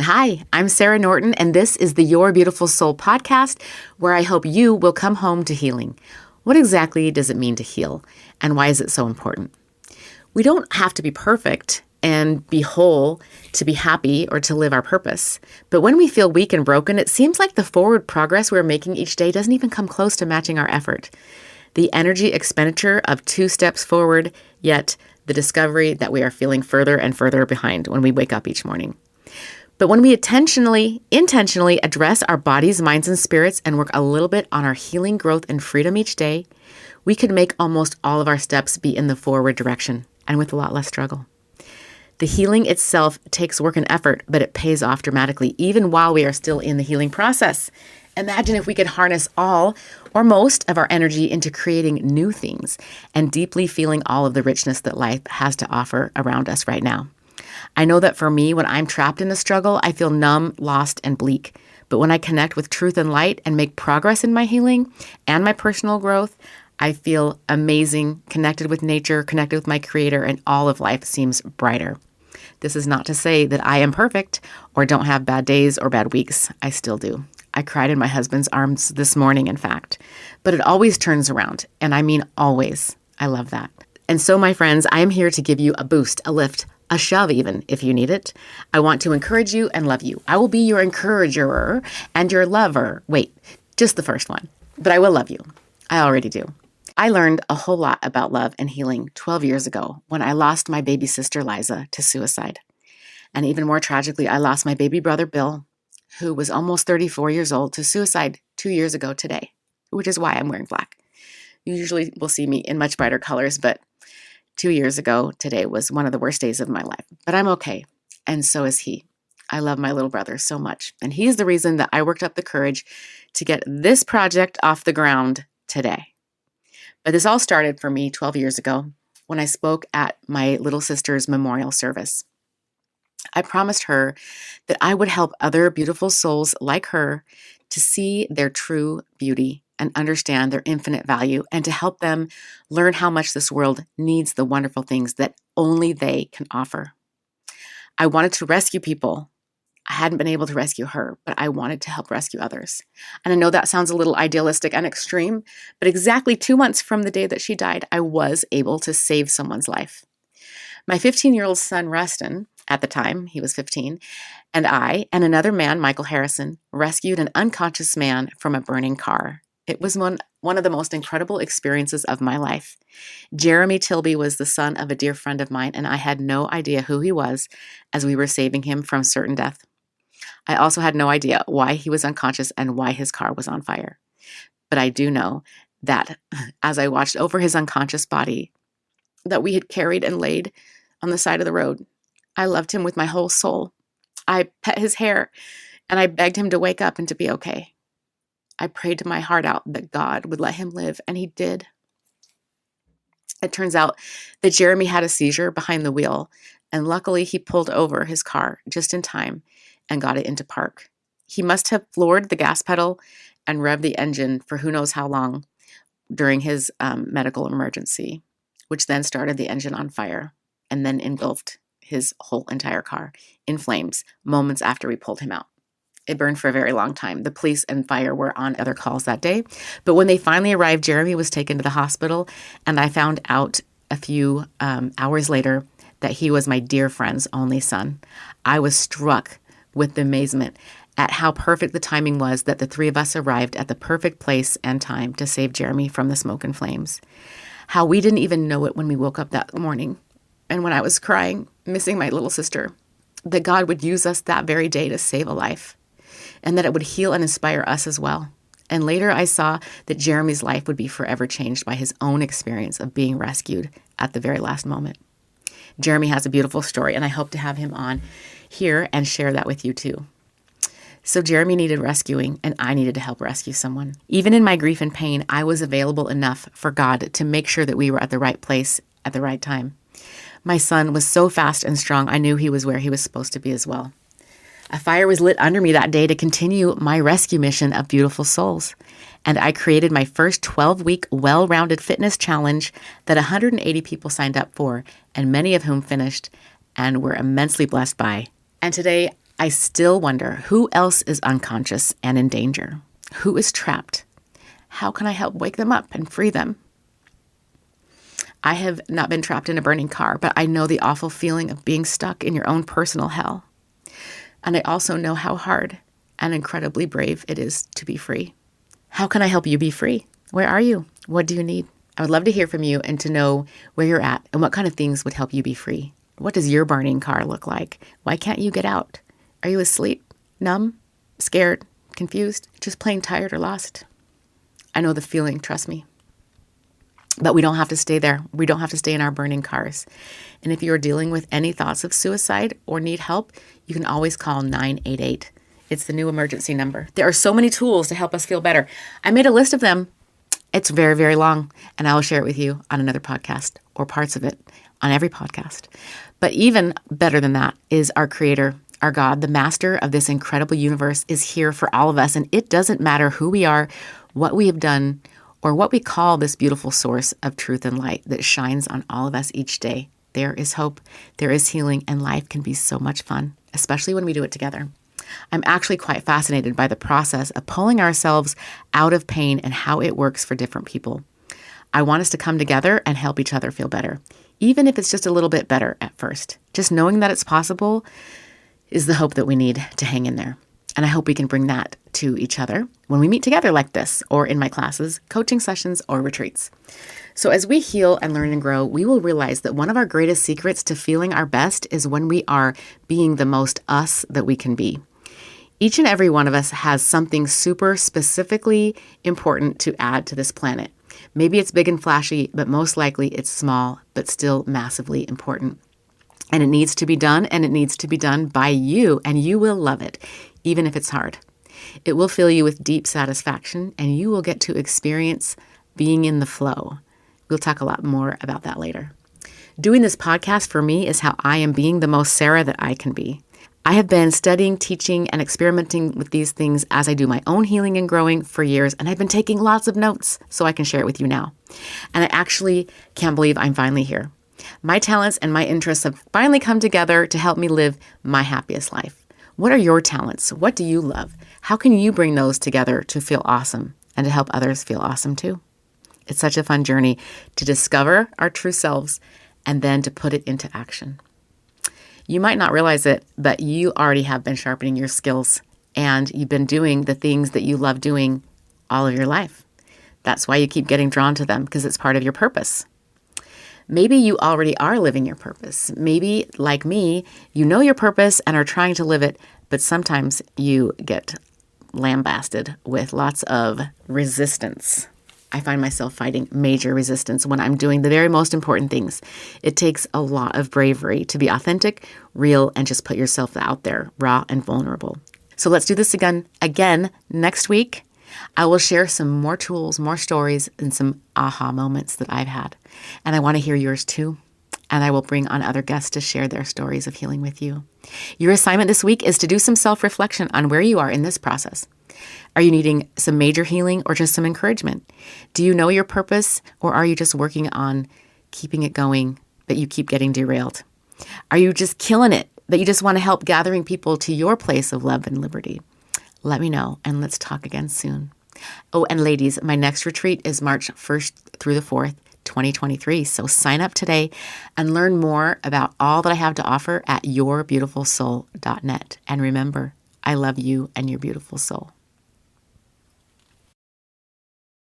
Hi, I'm Sarah Norton, and this is the Your Beautiful Soul podcast, where I hope you will come home to healing. What exactly does it mean to heal, and why is it so important? We don't have to be perfect and be whole to be happy or to live our purpose. But when we feel weak and broken, it seems like the forward progress we're making each day doesn't even come close to matching our effort. The energy expenditure of 2 steps forward, yet the discovery that we are feeling further and further behind when we wake up each morning. But when we intentionally address our bodies, minds, and spirits and work a little bit on our healing, growth, and freedom each day, we can make almost all of our steps be in the forward direction and with a lot less struggle. The healing itself takes work and effort, but it pays off dramatically, even while we are still in the healing process. Imagine if we could harness all or most of our energy into creating new things and deeply feeling all of the richness that life has to offer around us right now. I know that for me, when I'm trapped in the struggle, I feel numb, lost, and bleak. But when I connect with truth and light and make progress in my healing and my personal growth, I feel amazing, connected with nature, connected with my creator, and all of life seems brighter. This is not to say that I am perfect or don't have bad days or bad weeks. I still do. I cried in my husband's arms this morning, in fact. But it always turns around, and I mean always. I love that. And so, my friends, I am here to give you a boost, a lift, a shove even, if you need it. I want to encourage you and love you. I will be your encourager and your lover. Wait, just the first one. But I will love you. I already do. I learned a whole lot about love and healing 12 years ago when I lost my baby sister Liza to suicide. And even more tragically, I lost my baby brother Bill, who was almost 34 years old, to suicide 2 years ago today, which is why I'm wearing black. You usually will see me in much brighter colors, but 2 years ago today was one of the worst days of my life. But I'm okay, and so is he. I love my little brother so much, and he is the reason that I worked up the courage to get this project off the ground today. But this all started for me 12 years ago when I spoke at my little sister's memorial service. I promised her that I would help other beautiful souls like her to see their true beauty and understand their infinite value, and to help them learn how much this world needs the wonderful things that only they can offer. I wanted to rescue people. I hadn't been able to rescue her, but I wanted to help rescue others. And I know that sounds a little idealistic and extreme, but exactly 2 months from the day that she died, I was able to save someone's life. My 15-year-old son, Rustin, at the time, he was 15, and I and another man, Michael Harrison, rescued an unconscious man from a burning car. It was one of the most incredible experiences of my life. Jeremy Tilby was the son of a dear friend of mine, and I had no idea who he was as we were saving him from certain death. I also had no idea why he was unconscious and why his car was on fire. But I do know that as I watched over his unconscious body that we had carried and laid on the side of the road, I loved him with my whole soul. I pet his hair, and I begged him to wake up and to be okay. I prayed to my heart out that God would let him live, and he did. It turns out that Jeremy had a seizure behind the wheel, and luckily he pulled over his car just in time and got it into park. He must have floored the gas pedal and revved the engine for who knows how long during his medical emergency, which then started the engine on fire and then engulfed his whole entire car in flames moments after we pulled him out. It burned for a very long time. The police and fire were on other calls that day. But when they finally arrived, Jeremy was taken to the hospital, and I found out a few hours later that he was my dear friend's only son. I was struck with the amazement at how perfect the timing was that the 3 of us arrived at the perfect place and time to save Jeremy from the smoke and flames. How we didn't even know it when we woke up that morning. And when I was crying, missing my little sister, that God would use us that very day to save a life, and that it would heal and inspire us as well. And later I saw that Jeremy's life would be forever changed by his own experience of being rescued at the very last moment. Jeremy has a beautiful story, and I hope to have him on here and share that with you too. So Jeremy needed rescuing, and I needed to help rescue someone. Even in my grief and pain, I was available enough for God to make sure that we were at the right place at the right time. My son was so fast and strong, I knew he was where he was supposed to be as well. A fire was lit under me that day to continue my rescue mission of beautiful souls. And I created my first 12-week well-rounded fitness challenge that 180 people signed up for, and many of whom finished and were immensely blessed by. And today, I still wonder who else is unconscious and in danger? Who is trapped? How can I help wake them up and free them? I have not been trapped in a burning car, but I know the awful feeling of being stuck in your own personal hell. And I also know how hard and incredibly brave it is to be free. How can I help you be free? Where are you? What do you need? I would love to hear from you and to know where you're at and what kind of things would help you be free. What does your burning car look like? Why can't you get out? Are you asleep, numb, scared, confused, just plain tired or lost? I know the feeling, trust me. But we don't have to stay there. We don't have to stay in our burning cars. And if you're dealing with any thoughts of suicide or need help, you can always call 988. It's the new emergency number. There are so many tools to help us feel better. I made a list of them. It's very, very long, and I will share it with you on another podcast or parts of it on every podcast. But even better than that is our Creator, our God, the master of this incredible universe is here for all of us. And it doesn't matter who we are, what we have done, or what we call this beautiful source of truth and light that shines on all of us each day. There is hope, there is healing, and life can be so much fun, especially when we do it together. I'm actually quite fascinated by the process of pulling ourselves out of pain and how it works for different people. I want us to come together and help each other feel better, even if it's just a little bit better at first. Just knowing that it's possible is the hope that we need to hang in there. And I hope we can bring that to each other when we meet together like this, or in my classes, coaching sessions, or retreats. So as we heal and learn and grow, we will realize that one of our greatest secrets to feeling our best is when we are being the most us that we can be. Each and every one of us has something super specifically important to add to this planet. Maybe it's big and flashy, but most likely it's small, but still massively important. And it needs to be done, and it needs to be done by you, and you will love it, even if it's hard. It will fill you with deep satisfaction, and you will get to experience being in the flow. We'll talk a lot more about that later. Doing this podcast for me is how I am being the most Sarah that I can be. I have been studying, teaching, and experimenting with these things as I do my own healing and growing for years, and I've been taking lots of notes so I can share it with you now. And I actually can't believe I'm finally here. My talents and my interests have finally come together to help me live my happiest life. What are your talents? What do you love? How can you bring those together to feel awesome and to help others feel awesome too? It's such a fun journey to discover our true selves and then to put it into action. You might not realize it, but you already have been sharpening your skills and you've been doing the things that you love doing all of your life. That's why you keep getting drawn to them, because it's part of your purpose. Maybe you already are living your purpose. Maybe, like me, you know your purpose and are trying to live it, but sometimes you get lambasted with lots of resistance. I find myself fighting major resistance when I'm doing the very most important things. It takes a lot of bravery to be authentic, real, and just put yourself out there, raw and vulnerable. So let's do this again next week. I will share some more tools, more stories, and some aha moments that I've had. And I want to hear yours too. And I will bring on other guests to share their stories of healing with you. Your assignment this week is to do some self-reflection on where you are in this process. Are you needing some major healing or just some encouragement? Do you know your purpose, or are you just working on keeping it going, but you keep getting derailed? Are you just killing it, that you just want to help gathering people to your place of love and liberty? Let me know, and let's talk again soon. Oh, and ladies, my next retreat is March 1st through the 4th, 2023. So sign up today and learn more about all that I have to offer at yourbeautifulsoul.net. And remember, I love you and your beautiful soul.